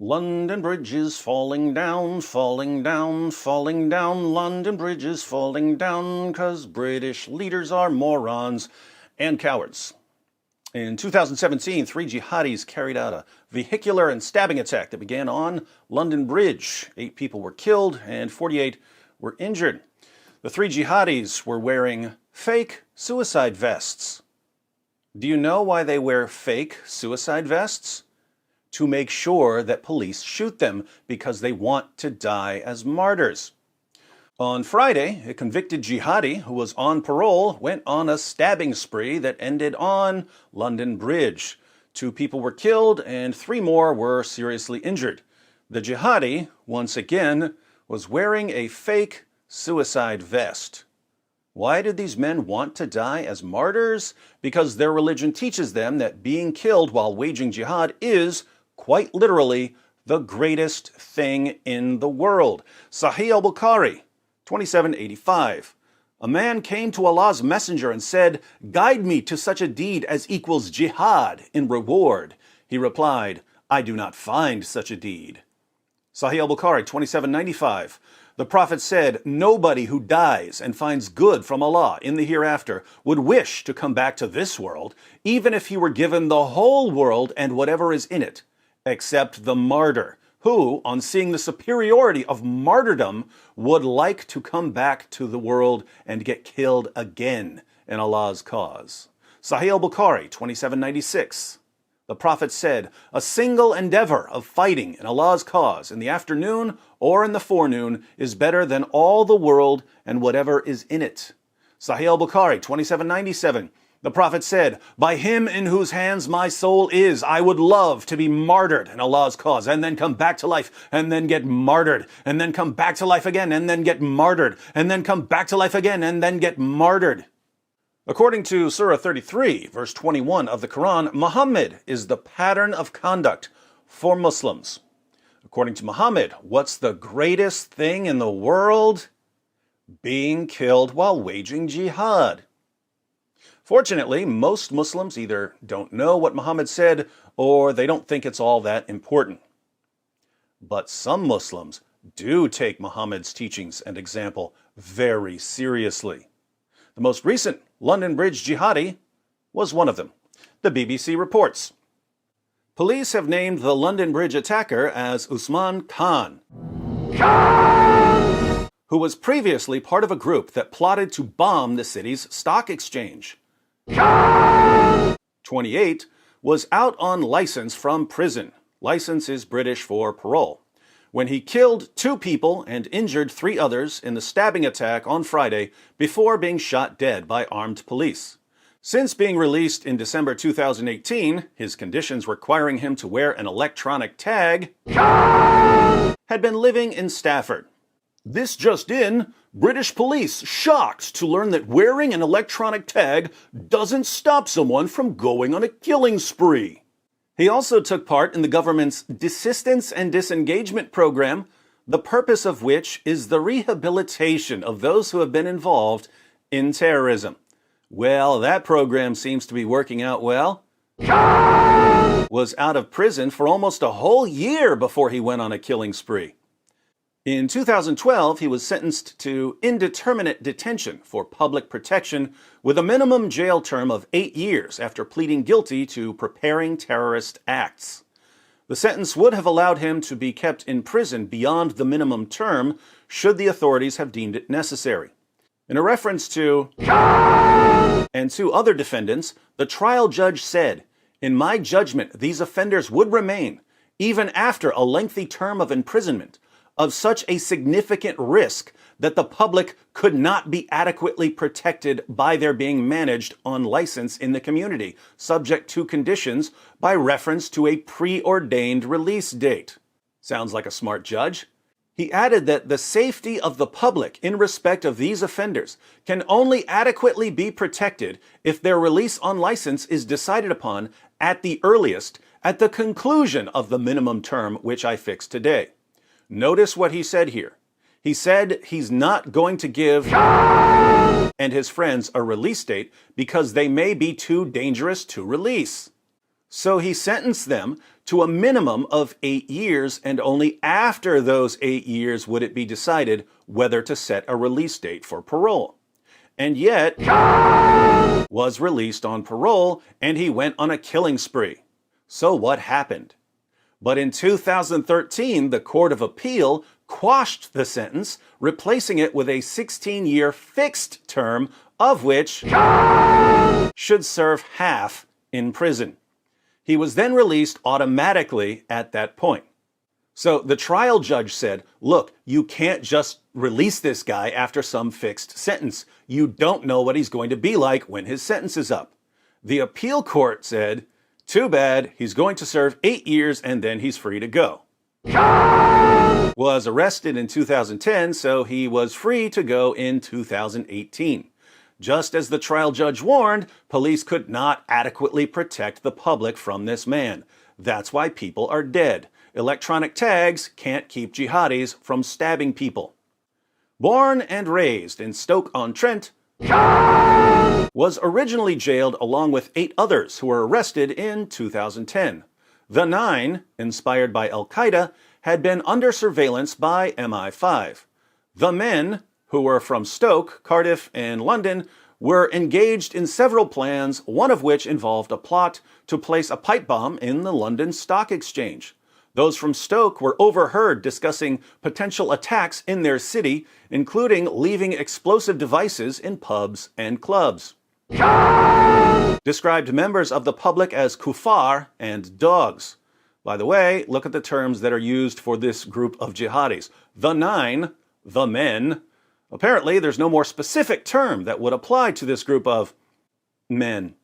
London Bridge is falling down, falling down, falling down. London Bridge is falling down 'cause British leaders are morons and cowards. In 2017, three jihadis carried out a vehicular and stabbing attack that began on London Bridge. 8 people were killed and 48 were injured. The three jihadis were wearing fake suicide vests. Do you know why they wear fake suicide vests? To make sure that police shoot them because they want to die as martyrs. On Friday, a convicted jihadi who was on parole went on a stabbing spree that ended on London Bridge. 2 people were killed and 3 more were seriously injured. The jihadi, once again, was wearing a fake suicide vest. Why did these men want to die as martyrs? Because their religion teaches them that being killed while waging jihad is, quite literally, the greatest thing in the world. Sahih al-Bukhari, 2785. A man came to Allah's messenger and said, "Guide me to such a deed as equals jihad in reward." He replied, "I do not find such a deed." Sahih al-Bukhari, 2795. The Prophet said, "Nobody who dies and finds good from Allah in the hereafter would wish to come back to this world, even if he were given the whole world and whatever is in it, except the martyr, who, on seeing the superiority of martyrdom, would like to come back to the world and get killed again in Allah's cause." Sahih al-Bukhari, 2796. The Prophet said, "A single endeavor of fighting in Allah's cause in the afternoon or in the forenoon is better than all the world and whatever is in it." Sahih al-Bukhari, 2797. The Prophet said, "By him in whose hands my soul is, I would love to be martyred in Allah's cause and then come back to life and then get martyred and then come back to life again and then get martyred and then come back to life again and then get martyred." According to Surah 33, verse 21 of the Quran, Muhammad is the pattern of conduct for Muslims. According to Muhammad, what's the greatest thing in the world? Being killed while waging jihad. Fortunately, most Muslims either don't know what Muhammad said or they don't think it's all that important. But some Muslims do take Muhammad's teachings and example very seriously. The most recent London Bridge jihadi was one of them. The BBC reports. Police have named the London Bridge attacker as Usman Khan, who was previously part of a group that plotted to bomb the city's stock exchange. 28 was out on license from prison. License is British for parole. When he killed 2 people and injured 3 others in the stabbing attack on Friday before being shot dead by armed police. Since being released in December 2018, his conditions requiring him to wear an electronic tag had been living in Stafford. This just in, British police shocked to learn that wearing an electronic tag doesn't stop someone from going on a killing spree. He also took part in the government's Desistance and Disengagement program, the purpose of which is the rehabilitation of those who have been involved in terrorism. Well, that program seems to be working out well. Was out of prison for almost a whole year before he went on a killing spree. In 2012, he was sentenced to indeterminate detention for public protection with a minimum jail term of 8 years after pleading guilty to preparing terrorist acts. The sentence would have allowed him to be kept in prison beyond the minimum term should the authorities have deemed it necessary. In a reference to and 2 other defendants, the trial judge said, "In my judgment, these offenders would remain, even after a lengthy term of imprisonment, of such a significant risk that the public could not be adequately protected by their being managed on license in the community, subject to conditions by reference to a preordained release date." Sounds like a smart judge. He added that the safety of the public in respect of these offenders can only adequately be protected if their release on license is decided upon at the earliest at the conclusion of the minimum term which I fixed today. Notice what he said here. He said he's not going to give and his friends a release date because they may be too dangerous to release. So he sentenced them to a minimum of 8 years, and only after those 8 years would it be decided whether to set a release date for parole. And yet, was released on parole, and he went on a killing spree. So what happened? But in 2013, the Court of Appeal quashed the sentence, replacing it with a 16-year fixed term, of which should serve half in prison. He was then released automatically at that point. So the trial judge said, look, you can't just release this guy after some fixed sentence. You don't know what he's going to be like when his sentence is up. The appeal court said, too bad, he's going to serve 8 years and then he's free to go. Was arrested in 2010, so he was free to go in 2018. Just as the trial judge warned, police could not adequately protect the public from this man. That's why people are dead. Electronic tags can't keep jihadis from stabbing people. Born and raised in Stoke-on-Trent, was originally jailed along with 8 others who were arrested in 2010. The 9, inspired by Al-Qaeda, had been under surveillance by MI5. The men, who were from Stoke, Cardiff, and London, were engaged in several plans, one of which involved a plot to place a pipe bomb in the London Stock Exchange. Those from Stoke were overheard discussing potential attacks in their city, including leaving explosive devices in pubs and clubs. Described members of the public as kuffar and dogs. By the way, look at the terms that are used for this group of jihadis. The 9, the men. Apparently, there's no more specific term that would apply to this group of men.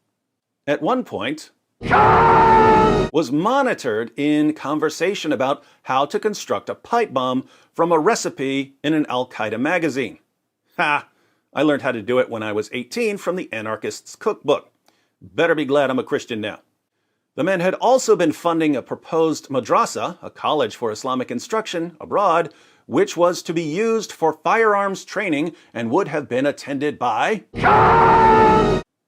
At one point, was monitored in conversation about how to construct a pipe bomb from a recipe in an Al-Qaeda magazine. Ha! I learned how to do it when I was 18 from the Anarchist's Cookbook. Better be glad I'm a Christian now. The men had also been funding a proposed madrasa, a college for Islamic instruction, abroad, which was to be used for firearms training and would have been attended by...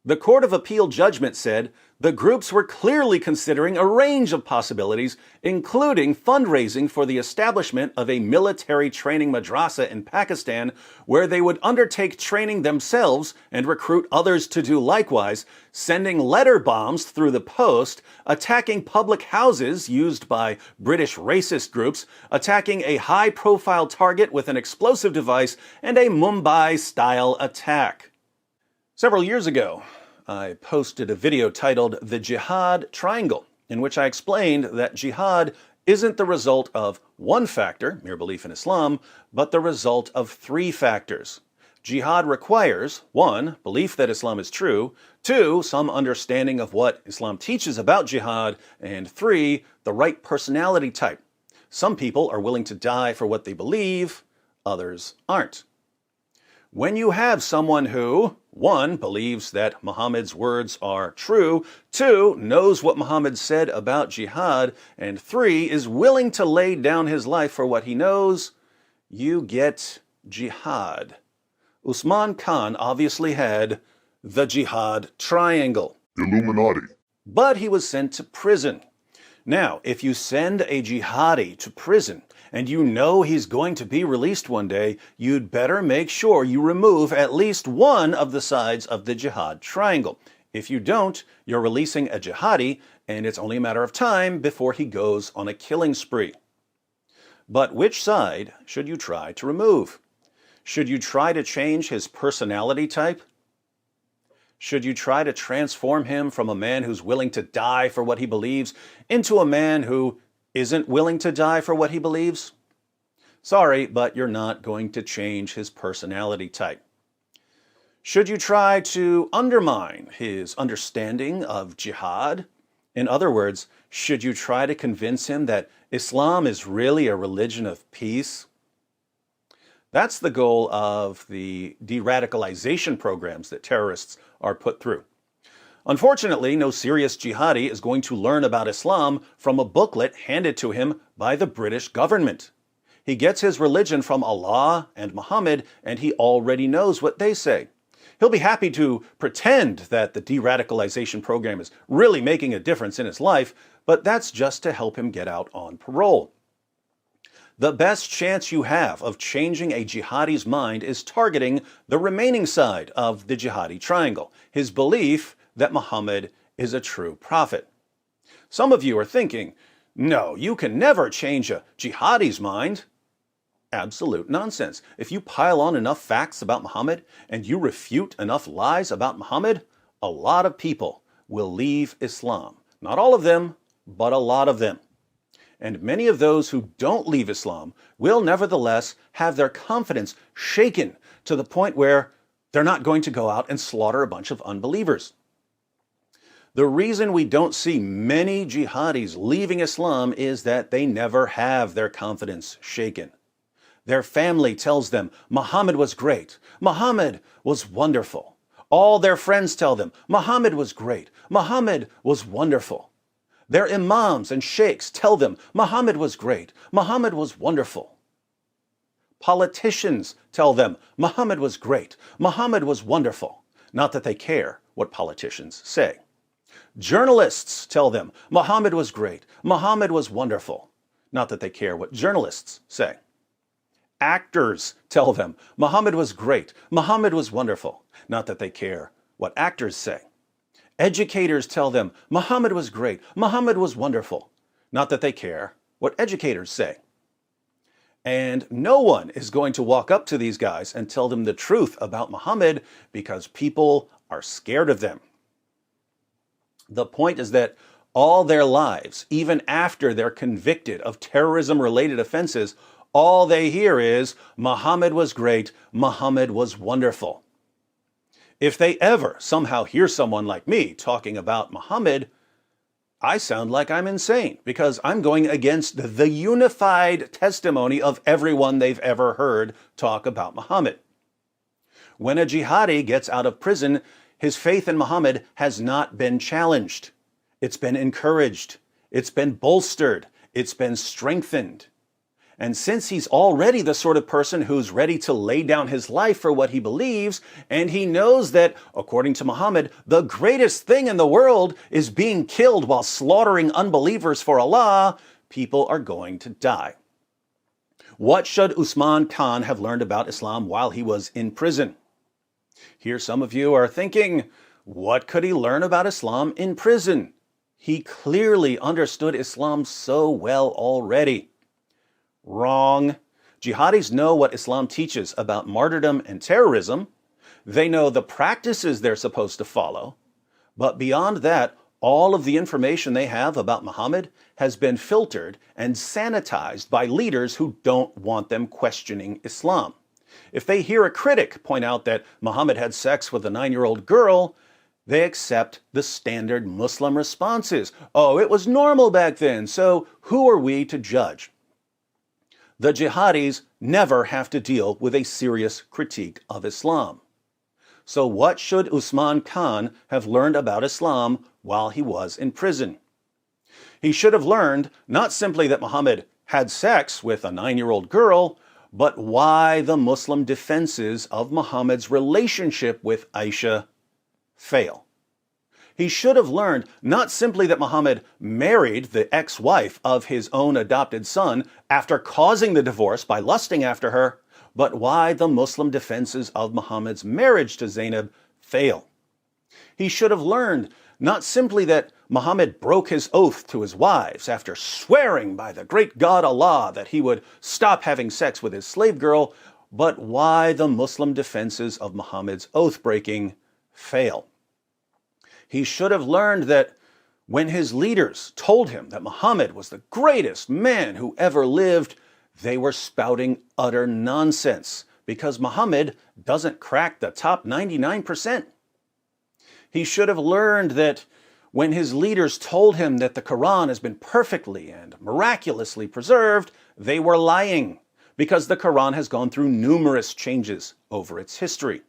The Court of Appeal judgment said the groups were clearly considering a range of possibilities, including fundraising for the establishment of a military training madrasa in Pakistan, where they would undertake training themselves and recruit others to do likewise, sending letter bombs through the post, attacking public houses used by British racist groups, attacking a high-profile target with an explosive device, and a Mumbai-style attack. Several years ago, I posted a video titled The Jihad Triangle, in which I explained that jihad isn't the result of one factor, mere belief in Islam, but the result of 3 factors. Jihad requires 1, belief that Islam is true, 2, some understanding of what Islam teaches about jihad, and 3, the right personality type. Some people are willing to die for what they believe, others aren't. When you have someone who, 1, believes that Muhammad's words are true, 2, knows what Muhammad said about jihad, and 3, is willing to lay down his life for what he knows, you get jihad. Usman Khan obviously had the Jihad Triangle. Illuminati. But he was sent to prison. Now, if you send a jihadi to prison, and you know he's going to be released one day, you'd better make sure you remove at least one of the sides of the Jihad Triangle. If you don't, you're releasing a jihadi, and it's only a matter of time before he goes on a killing spree. But which side should you try to remove? Should you try to change his personality type? Should you try to transform him from a man who's willing to die for what he believes into a man who isn't willing to die for what he believes? Sorry, but you're not going to change his personality type. Should you try to undermine his understanding of jihad? In other words, should you try to convince him that Islam is really a religion of peace? That's the goal of the de-radicalization programs that terrorists are put through. Unfortunately, no serious jihadi is going to learn about Islam from a booklet handed to him by the British government. He gets his religion from Allah and Muhammad, and he already knows what they say. He'll be happy to pretend that the de-radicalization program is really making a difference in his life, but that's just to help him get out on parole. The best chance you have of changing a jihadi's mind is targeting the remaining side of the jihadi triangle, his belief that Muhammad is a true prophet. Some of you are thinking, no, you can never change a jihadi's mind. Absolute nonsense. If you pile on enough facts about Muhammad and you refute enough lies about Muhammad, a lot of people will leave Islam. Not all of them, but a lot of them. And many of those who don't leave Islam will nevertheless have their confidence shaken to the point where they're not going to go out and slaughter a bunch of unbelievers. The reason we don't see many jihadis leaving Islam is that they never have their confidence shaken. Their family tells them Muhammad was great, Muhammad was wonderful. All their friends tell them Muhammad was great, Muhammad was wonderful. Their imams and sheikhs tell them Muhammad was great, Muhammad was wonderful. Politicians tell them Muhammad was great, Muhammad was wonderful. Not that they care what politicians say. Journalists tell them Muhammad was great, Muhammad was wonderful. Not that they care what journalists say. Actors tell them Muhammad was great, Muhammad was wonderful. Not that they care what actors say. Educators tell them Muhammad was great, Muhammad was wonderful. Not that they care what educators say. And no one is going to walk up to these guys and tell them the truth about Muhammad because people are scared of them. The point is that all their lives, even after they're convicted of terrorism-related offenses, all they hear is Muhammad was great, Muhammad was wonderful. If they ever somehow hear someone like me talking about Muhammad, I sound like I'm insane because I'm going against the unified testimony of everyone they've ever heard talk about Muhammad. When a jihadi gets out of prison, his faith in Muhammad has not been challenged. It's been encouraged. It's been bolstered. It's been strengthened. And since he's already the sort of person who's ready to lay down his life for what he believes, and he knows that, according to Muhammad, the greatest thing in the world is being killed while slaughtering unbelievers for Allah, people are going to die. What should Usman Khan have learned about Islam while he was in prison? Here some of you are thinking, what could he learn about Islam in prison? He clearly understood Islam so well already. Wrong. Jihadis know what Islam teaches about martyrdom and terrorism. They know the practices they're supposed to follow. But beyond that, all of the information they have about Muhammad has been filtered and sanitized by leaders who don't want them questioning Islam. If they hear a critic point out that Muhammad had sex with a 9-year-old girl, they accept the standard Muslim responses. Oh, it was normal back then, so who are we to judge? The jihadis never have to deal with a serious critique of Islam. So what should Usman Khan have learned about Islam while he was in prison? He should have learned not simply that Muhammad had sex with a 9-year-old girl, but why the Muslim defenses of Muhammad's relationship with Aisha fail. He should have learned not simply that Muhammad married the ex-wife of his own adopted son after causing the divorce by lusting after her, but why the Muslim defenses of Muhammad's marriage to Zainab fail. He should have learned not simply that Muhammad broke his oath to his wives after swearing by the great God Allah that he would stop having sex with his slave girl, but why the Muslim defenses of Muhammad's oath-breaking fail. He should have learned that when his leaders told him that Muhammad was the greatest man who ever lived, they were spouting utter nonsense because Muhammad doesn't crack the top 99%. He should have learned that when his leaders told him that the Quran has been perfectly and miraculously preserved, they were lying because the Quran has gone through numerous changes over its history.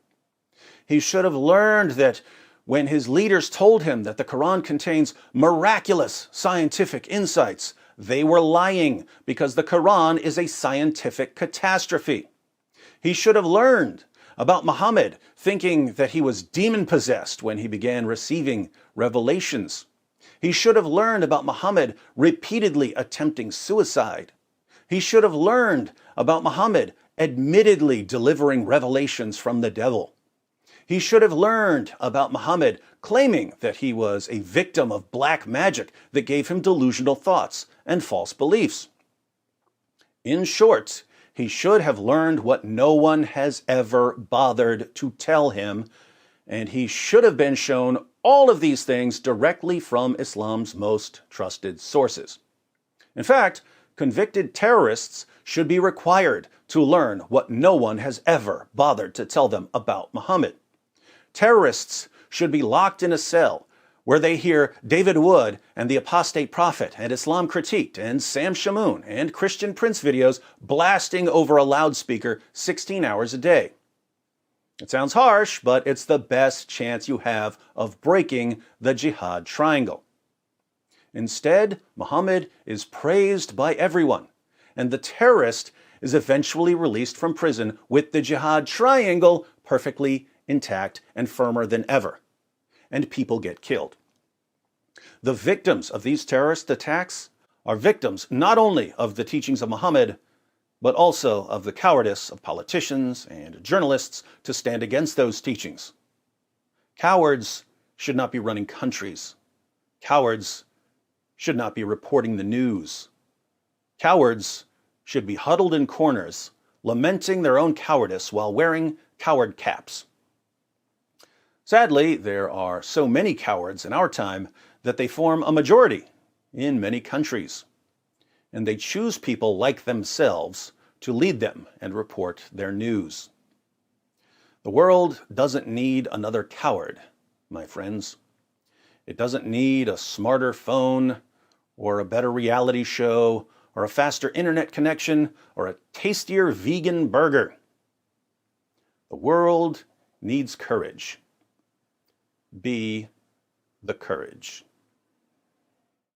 He should have learned that when his leaders told him that the Quran contains miraculous scientific insights, they were lying because the Quran is a scientific catastrophe. He should have learned about Muhammad thinking that he was demon-possessed when he began receiving revelations. He should have learned about Muhammad repeatedly attempting suicide. He should have learned about Muhammad admittedly delivering revelations from the devil. He should have learned about Muhammad claiming that he was a victim of black magic that gave him delusional thoughts and false beliefs. In short, he should have learned what no one has ever bothered to tell him, and he should have been shown all of these things directly from Islam's most trusted sources. In fact, convicted terrorists should be required to learn what no one has ever bothered to tell them about Muhammad. Terrorists should be locked in a cell where they hear David Wood and the Apostate Prophet and Islam Critiqued and Sam Shamoun and Christian Prince videos blasting over a loudspeaker 16 hours a day. It sounds harsh, but it's the best chance you have of breaking the jihad triangle. Instead, Muhammad is praised by everyone, and the terrorist is eventually released from prison with the jihad triangle perfectly intact and firmer than ever, and people get killed. The victims of these terrorist attacks are victims not only of the teachings of Muhammad, but also of the cowardice of politicians and journalists to stand against those teachings. Cowards should not be running countries. Cowards should not be reporting the news. Cowards should be huddled in corners, lamenting their own cowardice while wearing coward caps. Sadly, there are so many cowards in our time that they form a majority in many countries, and they choose people like themselves to lead them and report their news. The world doesn't need another coward, my friends. It doesn't need a smarter phone or a better reality show or a faster internet connection or a tastier vegan burger. The world needs courage. Be the courage.